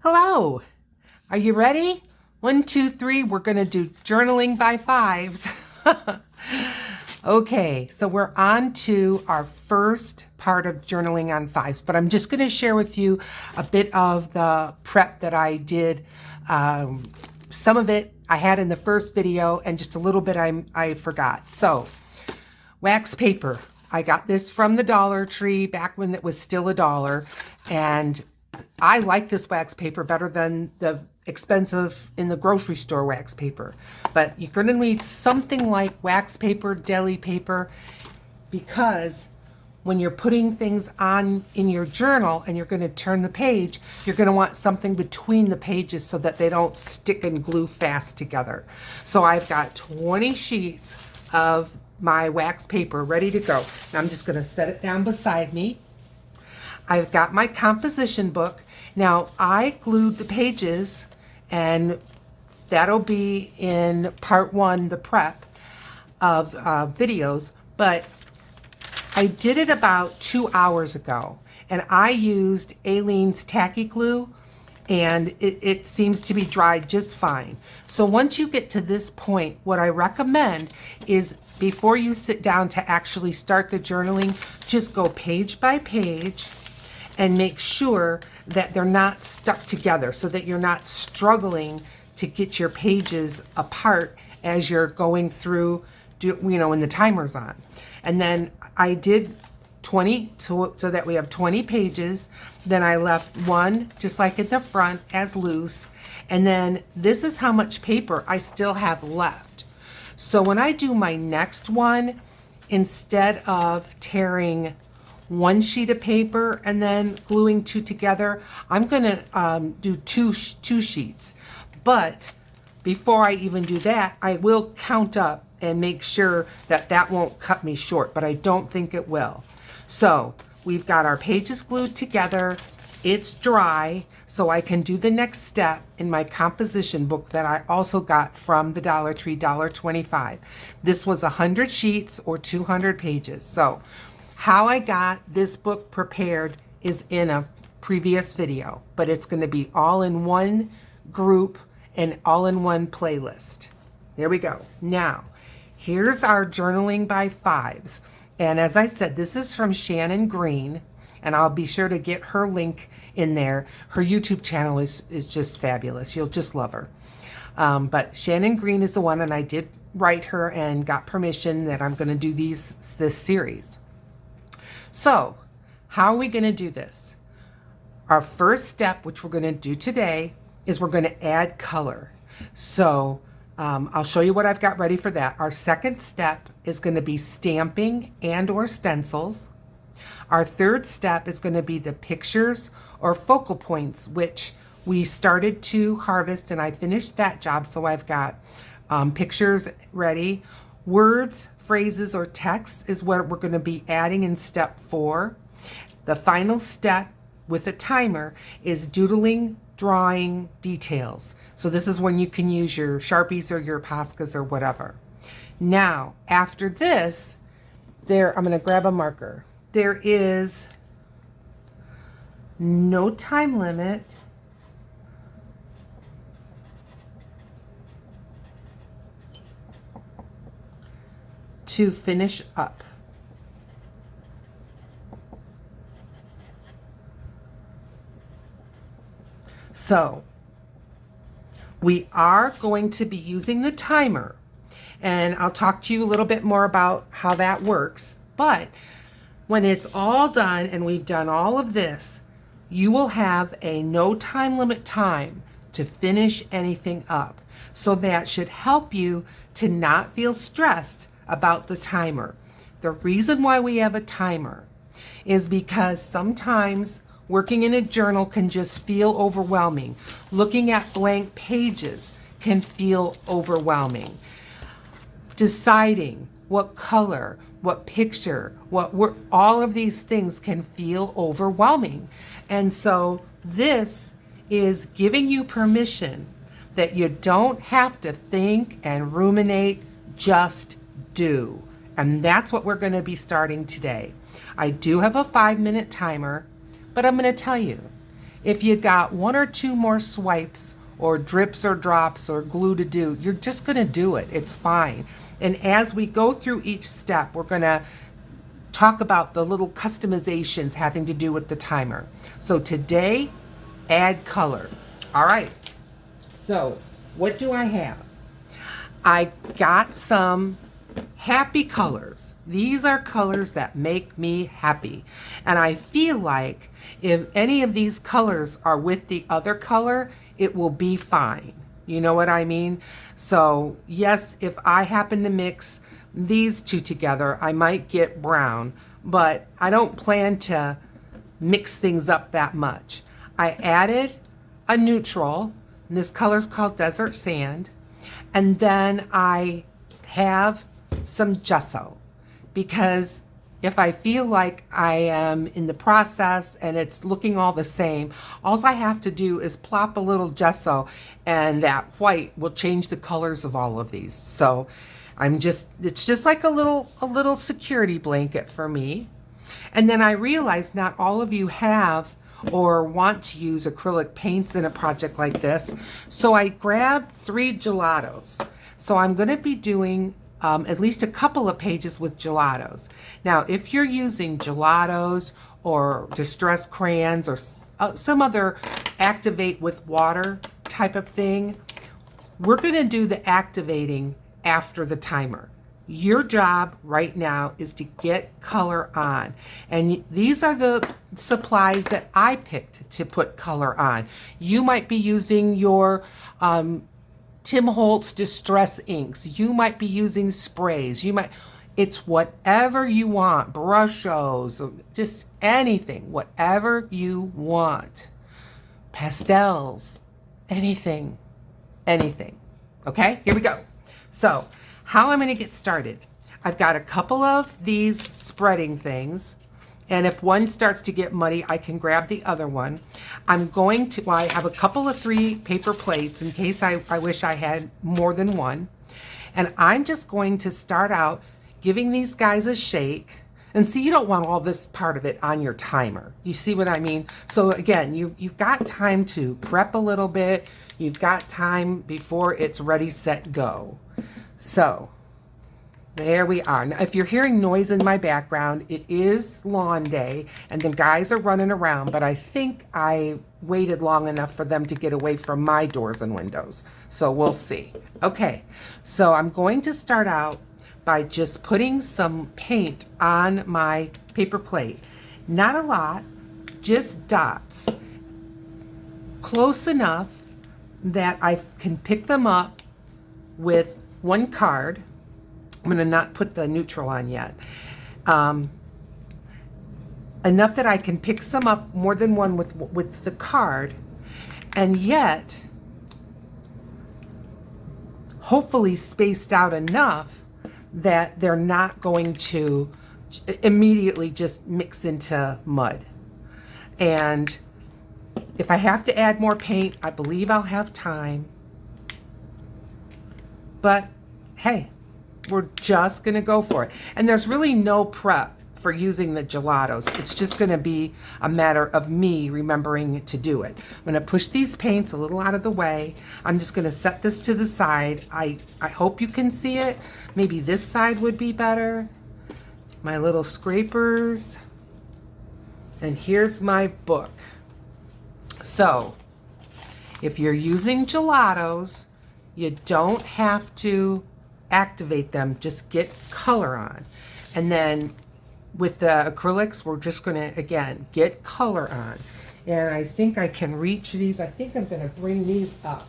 Hello, are you ready? 1, 2, 3, we're gonna do journaling by fives. Okay, so we're on to our first part of journaling on fives, but I'm just gonna share with you a bit of the prep that I did. Some of it I had in the first video and just a little bit I forgot. So, wax paper. I got this from the Dollar Tree back when it was still $1, and I like this wax paper better than the expensive in the grocery store wax paper. But you're going to need something like wax paper, deli paper, because when you're putting things on in your journal and you're going to turn the page, you're going to want something between the pages so that they don't stick and glue fast together. So I've got 20 sheets of my wax paper ready to go. Now I'm just going to set it down beside me. I've got my composition book. Now I glued the pages, and that'll be in part 1, the prep of videos, but I did it about 2 hours ago, and I used Aleene's tacky glue, and it seems to be dried just fine. So once you get to this point, what I recommend is before you sit down to actually start the journaling, just go page by page and make sure that they're not stuck together so that you're not struggling to get your pages apart as you're going through, when the timer's on. And then I did 20 so that we have 20 pages. Then I left one just like at the front as loose. And then this is how much paper I still have left. So when I do my next one, instead of tearing one sheet of paper and then gluing 2 together, I'm gonna do two sheets. But before I even do that, I will count up and make sure that that won't cut me short, but I don't think it will. So we've got our pages glued together. It's dry, so I can do the next step in my composition book that I also got from the Dollar Tree, $1.25. This was 100 sheets or 200 pages. So how I got this book prepared is in a previous video, but it's going to be all in one group and all in one playlist. There we go. Now, here's our journaling by fives. And as I said, this is from Shannon Green, and I'll be sure to get her link in there. Her YouTube channel is just fabulous. You'll just love her. But Shannon Green is the one, and I did write her and got permission that I'm going to do this series. So, how are we going to do this? Our first step, which we're going to do today, is we're going to add color. So, I'll show you what I've got ready for that. Our second step is going to be stamping and or stencils. Our third step is going to be the pictures or focal points, which we started to harvest, and I finished that job, so I've got pictures ready. Words, phrases, or texts is what we're going to be adding in step 4. The final step with a timer is doodling, drawing details. So this is when you can use your Sharpies or your Poscas or whatever. Now, after this, I'm going to grab a marker. There is no time limit. To finish up. So we are going to be using the timer, and I'll talk to you a little bit more about how that works. But when it's all done and we've done all of this, you will have a no time limit time to finish anything up. So that should help you to not feel stressed about the timer. The reason why we have a timer is because sometimes working in a journal can just feel overwhelming. Looking at blank pages can feel overwhelming. Deciding what color, what picture, all of these things can feel overwhelming. And so this is giving you permission that you don't have to think and ruminate, just do. And that's what we're going to be starting today. I do have a 5-minute timer, but I'm going to tell you, If you got one or two more swipes or drips or drops or glue to do, you're just gonna do it. It's fine. And as we go through each step, we're gonna talk about the little customizations having to do with the timer. So today, add color. All right, so what do I have? I got some happy colors. These are colors that make me happy. And I feel like if any of these colors are with the other color, it will be fine. You know what I mean? So yes, if I happen to mix these two together, I might get brown, but I don't plan to mix things up that much. I added a neutral, and this color's called Desert Sand, and then I have some gesso, because if I feel like I am in the process and it's looking all the same, all I have to do is plop a little gesso and that white will change the colors of all of these. So it's just like a little security blanket for me. And then I realized not all of you have or want to use acrylic paints in a project like this. So I grabbed 3 gelatos. So I'm going to be doing at least a couple of pages with gelatos. Now, if you're using gelatos or distress crayons or some other activate with water type of thing, we're going to do the activating after the timer. Your job right now is to get color on. And these are the supplies that I picked to put color on. You might be using your Tim Holtz Distress inks. You might be using sprays. It's whatever you want, brushos, just anything, whatever you want. Pastels, anything. Okay, here we go. So, how I'm gonna get started. I've got a couple of these spreading things, and if one starts to get muddy, I can grab the other one. I have a couple of 3 paper plates in case I wish I had more than one. And I'm just going to start out giving these guys a shake. And see, you don't want all this part of it on your timer. You see what I mean? So again, you've got time to prep a little bit. You've got time before it's ready, set, go. So there we are. Now, if you're hearing noise in my background, it is lawn day and the guys are running around, but I think I waited long enough for them to get away from my doors and windows. So we'll see. Okay, so I'm going to start out by just putting some paint on my paper plate. Not a lot, just dots. Close enough that I can pick them up with one card. I'm going to not put the neutral on yet. Enough that I can pick some up, more than one with the card, and yet hopefully spaced out enough that they're not going to immediately just mix into mud. And if I have to add more paint, I believe I'll have time. But hey, we're just gonna go for it. And there's really no prep for using the gelatos. It's just gonna be a matter of me remembering to do it. I'm gonna push these paints a little out of the way. I'm just gonna set this to the side. I hope you can see it. Maybe this side would be better. My little scrapers. And here's my book. So, if you're using gelatos, you don't have to activate them, just get color on. And then with the acrylics, we're just gonna, again, get color on. And I think I can reach these. I think I'm gonna bring these up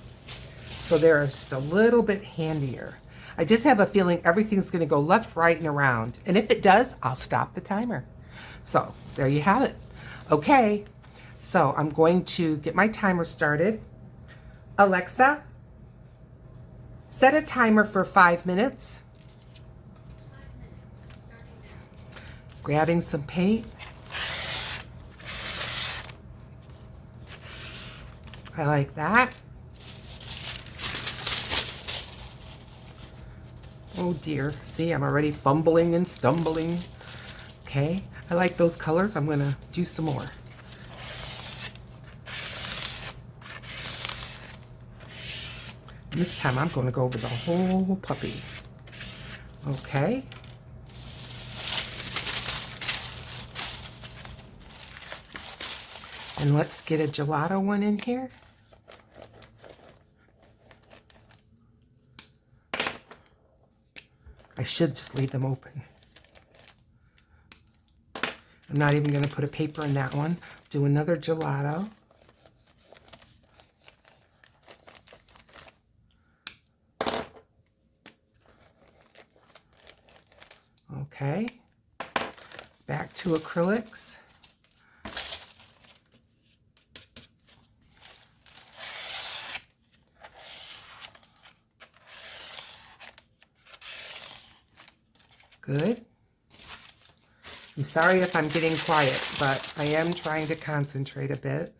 so they're just a little bit handier. I just have a feeling everything's gonna go left, right, and around. And if it does, I'll stop the timer. So there you have it. Okay, so I'm going to get my timer started. Alexa, set a timer for 5 minutes. 5 minutes, starting now. Grabbing some paint. I like that. Oh dear, see, I'm already fumbling and stumbling. Okay, I like those colors. I'm gonna do some more. This time I'm going to go over the whole puppy. Okay. And let's get a gelato one in here. I should just leave them open. I'm not even going to put a paper in that one. Do another gelato. Okay. Back to acrylics. Good. I'm sorry if I'm getting quiet, but I am trying to concentrate a bit.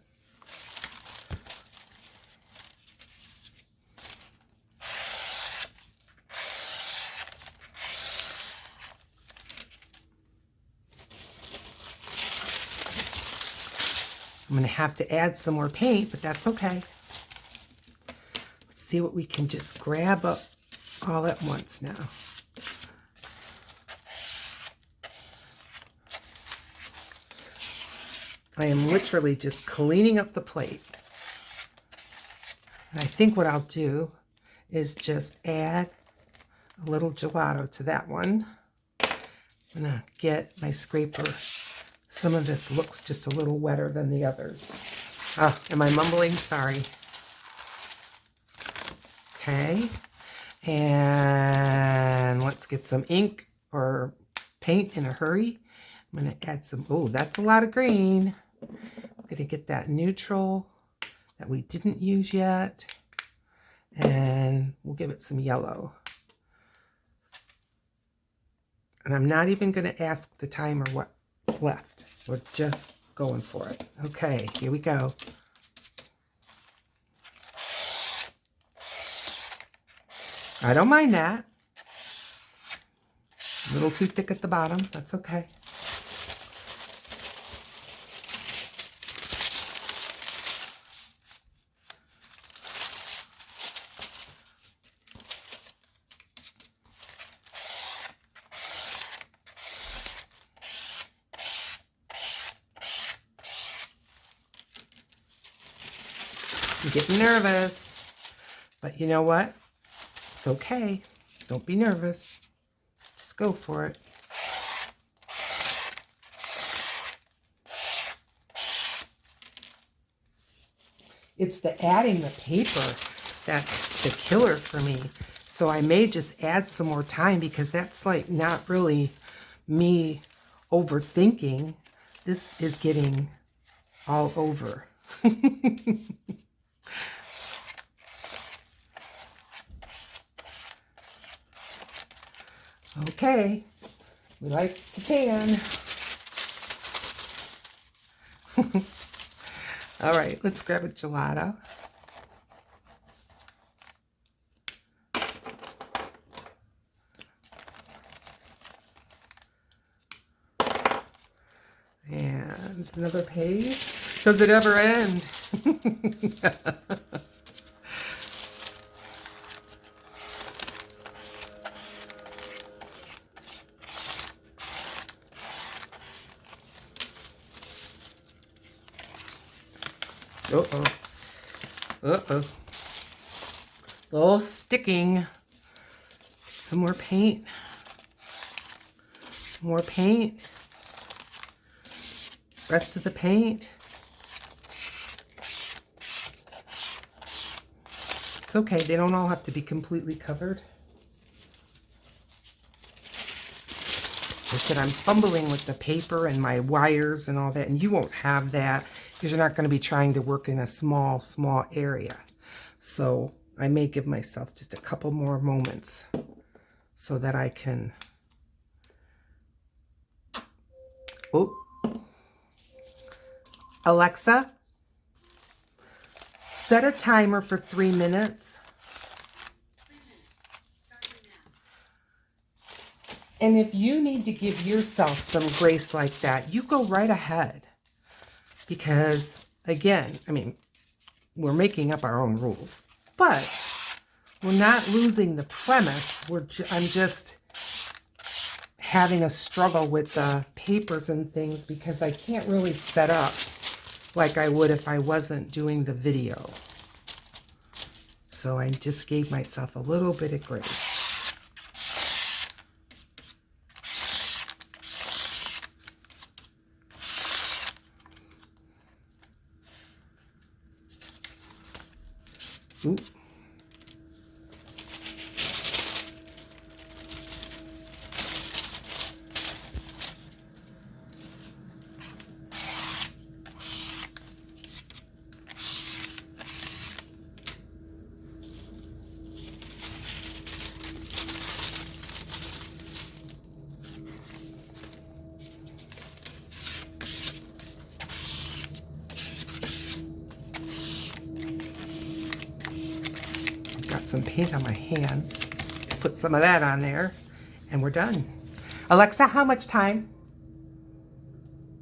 I'm going to have to add some more paint, but that's okay. Let's see what we can just grab up all at once now. I am literally just cleaning up the plate. And I think what I'll do is just add a little gelato to that one. I'm going to get my scraper. Some of this looks just a little wetter than the others. Oh, am I mumbling? Sorry. Okay. And let's get some ink or paint in a hurry. I'm going to add some, oh, that's a lot of green. I'm going to get that neutral that we didn't use yet. And we'll give it some yellow. And I'm not even going to ask the timer what's left. We're just going for it. Okay, here we go. I don't mind that. A little too thick at the bottom. That's okay. I'm getting nervous, but you know what? It's okay. Don't be nervous. Just go for it. It's the adding the paper that's the killer for me. So I may just add some more time because that's like not really me overthinking. This is getting all over. Okay, we like the tan. All right, let's grab a gelato. And another page. Does it ever end? Uh-oh. Uh-oh. A little sticking. Some more paint. More paint. Rest of the paint. It's okay. They don't all have to be completely covered. I said I'm fumbling with the paper and my wires and all that, and you won't have that because you're not going to be trying to work in a small area. So I may give myself just a couple more moments so that I can... Oh, Alexa, set a timer for 3 minutes. 3 minutes, starting now. And if you need to give yourself some grace like that, you go right ahead. Because, again, I mean, we're making up our own rules. But we're not losing the premise. I'm just having a struggle with the papers and things because I can't really set up like I would if I wasn't doing the video. So I just gave myself a little bit of grace. Ooh. Got some paint on my hands. Let's put some of that on there and we're done. Alexa, how much time?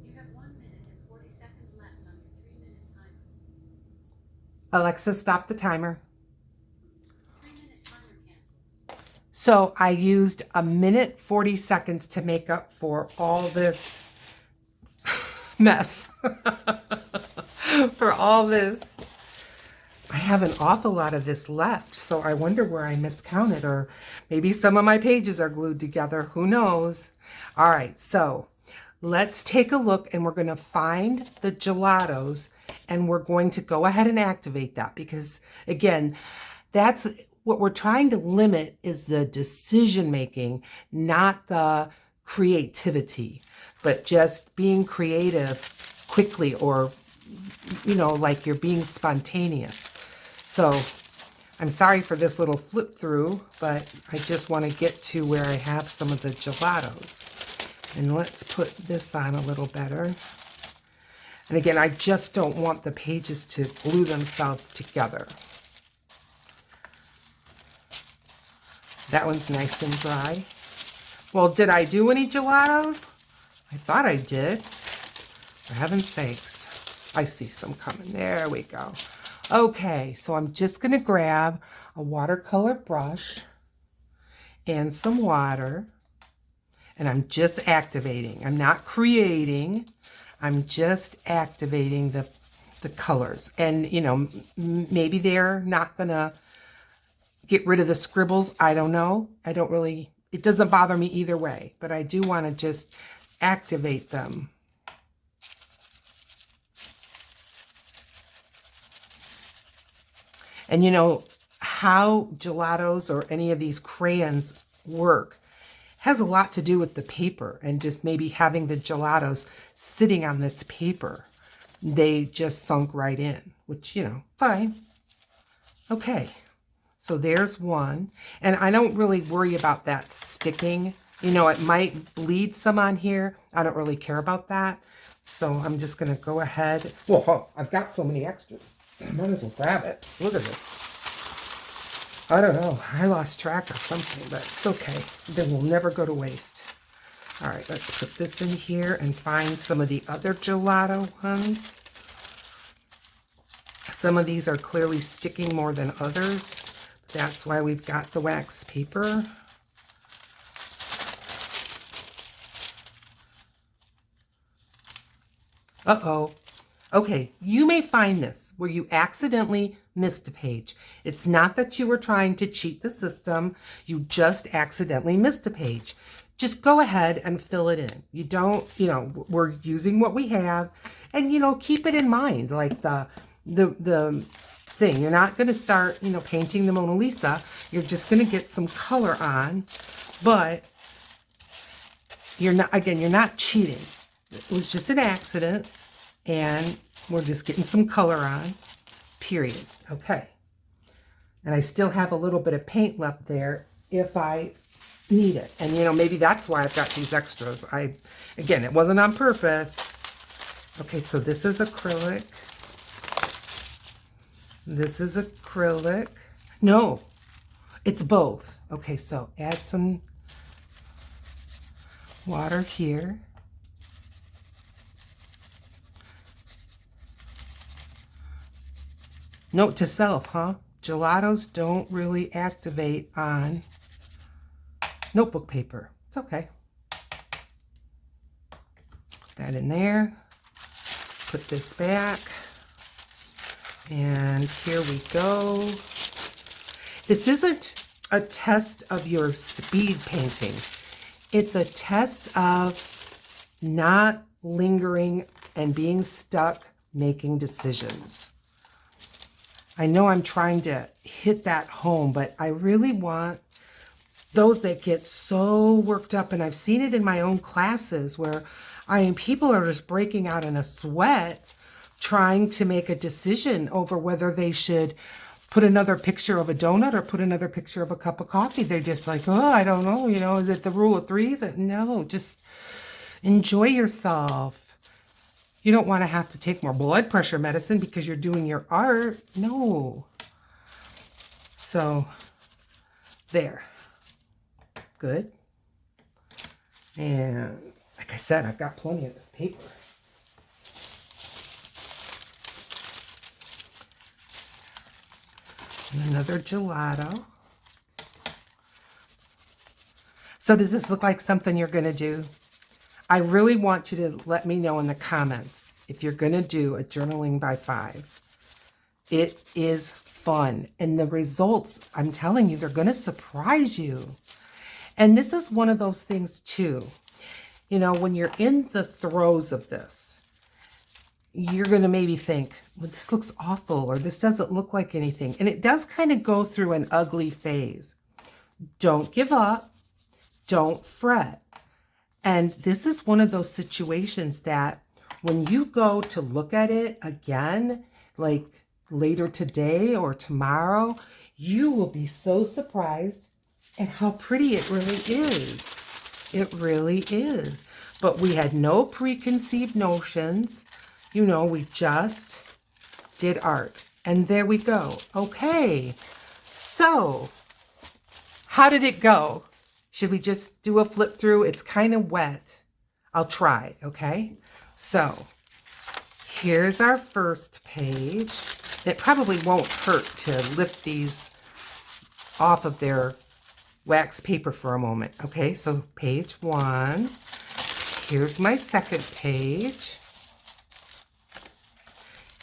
You have 1 minute and 40 seconds left on your 3-minute timer. Alexa, stop the timer. 3-minute timer canceled. So I used 1 minute 40 seconds to make up for all this mess. For all this. I have an awful lot of this left, so I wonder where I miscounted, or maybe some of my pages are glued together. Who knows? All right, so let's take a look, and we're going to find the gelatos, and we're going to go ahead and activate that because, again, that's what we're trying to limit is the decision making, not the creativity, but just being creative quickly, or, you know, like you're being spontaneous. So I'm sorry for this little flip through, but I just want to get to where I have some of the gelatos. And let's put this on a little better. And again, I just don't want the pages to glue themselves together. That one's nice and dry. Well, did I do any gelatos? I thought I did. For heaven's sakes. I see some coming. There we go. Okay, so I'm just going to grab a watercolor brush and some water, and I'm just activating. I'm not creating. I'm just activating the colors. And, you know, maybe they're not going to get rid of the scribbles. I don't know. I don't really, it doesn't bother me either way, but I do want to just activate them. And you know, how gelatos or any of these crayons work has a lot to do with the paper and just maybe having the gelatos sitting on this paper. They just sunk right in, which, you know, fine. Okay, so there's one. And I don't really worry about that sticking. You know, it might bleed some on here. I don't really care about that. So I'm just going to go ahead. Well, I've got so many extras. I might as well grab it. Look at this. I don't know. I lost track of something, but it's okay. They will never go to waste. All right, let's put this in here and find some of the other gelato ones. Some of these are clearly sticking more than others. That's why we've got the wax paper. Uh-oh. Okay, you may find this where you accidentally missed a page. It's not that you were trying to cheat the system. You just accidentally missed a page. Just go ahead and fill it in. You don't, you know, we're using what we have, and, you know, keep it in mind, like the thing. You're not going to start, you know, painting the Mona Lisa. You're just going to get some color on, but you're not, again, you're not cheating. It was just an accident. And we're just getting some color on, period. Okay. And I still have a little bit of paint left there if I need it. And, you know, maybe that's why I've got these extras. Again, it wasn't on purpose. Okay, so this is acrylic. This is acrylic. No, it's both. Okay, so add some water here. Note to self, huh? Gelatos don't really activate on notebook paper. It's okay. Put that in there. Put this back. And here we go. This isn't a test of your speed painting. It's a test of not lingering and being stuck making decisions. I know I'm trying to hit that home, but I really want those that get so worked up, and I've seen it in my own classes where people are just breaking out in a sweat trying to make a decision over whether they should put another picture of a donut or put another picture of a cup of coffee. They're just like, oh, I don't know, is it the rule of threes? No, just enjoy yourself. You don't want to have to take more blood pressure medicine because you're doing your art. No. So, there. Good. And like I said, I've got plenty of this paper. And another gelato. So does this look like something you're going to do? I really want you to let me know in the comments if you're going to do a journaling by 5. It is fun. And the results, I'm telling you, they're going to surprise you. And this is one of those things too. When you're in the throes of this, you're going to maybe think, well, this looks awful, or this doesn't look like anything. And it does kind of go through an ugly phase. Don't give up. Don't fret. And this is one of those situations that when you go to look at it again, like later today or tomorrow, you will be so surprised at how pretty it really is. It really is. But we had no preconceived notions. We just did art. And there we go. Okay. So, how did it go? Should we just do a flip through? It's kind of wet. I'll try, okay? So, here's our first page. It probably won't hurt to lift these off of their wax paper for a moment. Okay, so page 1. Here's my second page.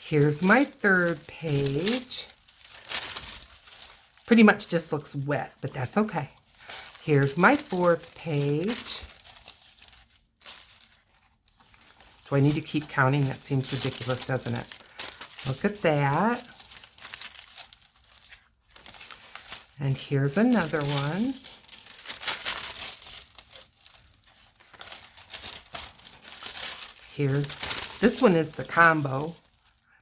Here's my third page. Pretty much just looks wet, but that's okay. Here's my fourth page. Do I need to keep counting? That seems ridiculous, doesn't it? Look at that. And here's another one. This one is the combo,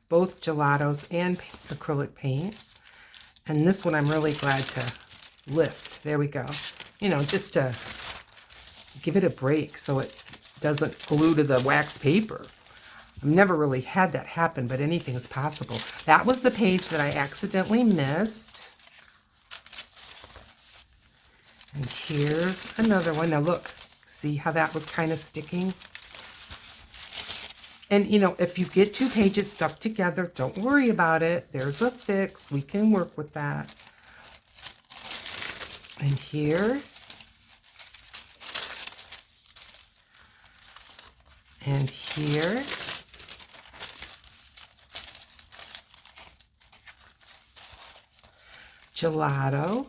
both gelatos and acrylic paint. And this one I'm really glad to lift. There we go. Just to give it a break so it doesn't glue to the wax paper. I've never really had that happen, but anything's possible. That was the page that I accidentally missed. And here's another one. Now look, see how that was kind of sticking? And if you get 2 pages stuck together, don't worry about it. There's a fix. We can work with that. And here. And here. Gelato.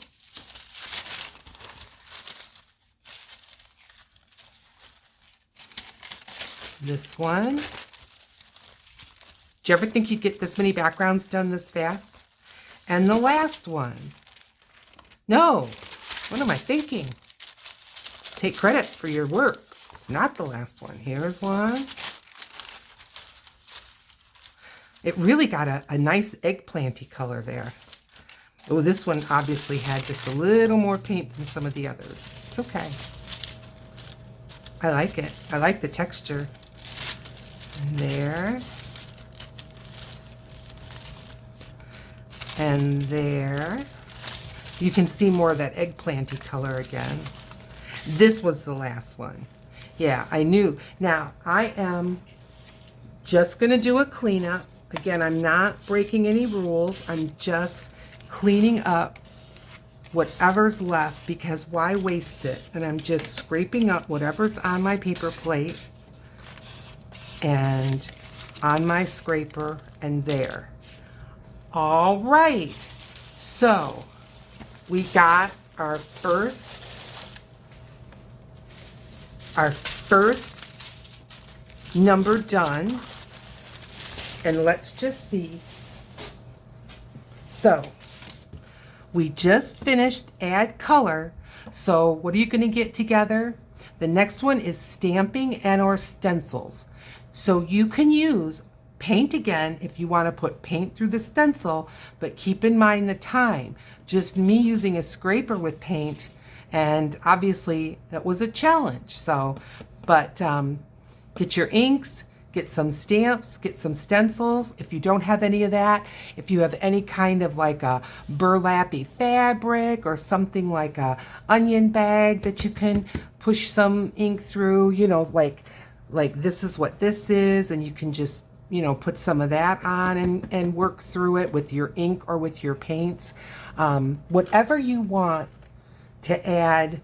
This one. Did you ever think you'd get this many backgrounds done this fast? And the last one. No. What am I thinking? Take credit for your work. It's not the last one. Here's one. It really got a nice eggplanty color there. Oh, this one obviously had just a little more paint than some of the others. It's okay. I like it. I like the texture. And there. And there. You can see more of that eggplanty color again. This was the last one. Yeah, I knew. Now, I am just going to do a cleanup. Again, I'm not breaking any rules. I'm just cleaning up whatever's left, because why waste it? And I'm just scraping up whatever's on my paper plate and on my scraper and there. All right, so we got our first number done, and let's just see. So we just finished add color. So what are you going to get together? The next one is stamping and or stencils. So you can use paint again if you want to put paint through the stencil, but keep in mind the time. Just me using a scraper with paint, and obviously that was a challenge. So, but get your inks, get some stamps, get some stencils. If you don't have any of that, if you have any kind of like a burlappy fabric or something like a onion bag that you can push some ink through, you know, like this is what this is, and you can just, you know, put some of that on and work through it with your ink or with your paints. Whatever you want to add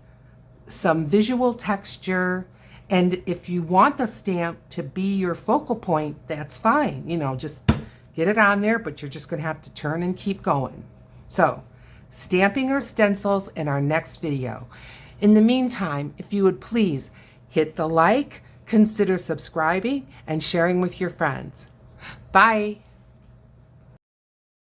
some visual texture. And if you want the stamp to be your focal point, that's fine. You know, just get it on there, but you're just going to have to turn and keep going. So, stamping or stencils in our next video. In the meantime, if you would please hit the like, consider subscribing, and sharing with your friends. Bye.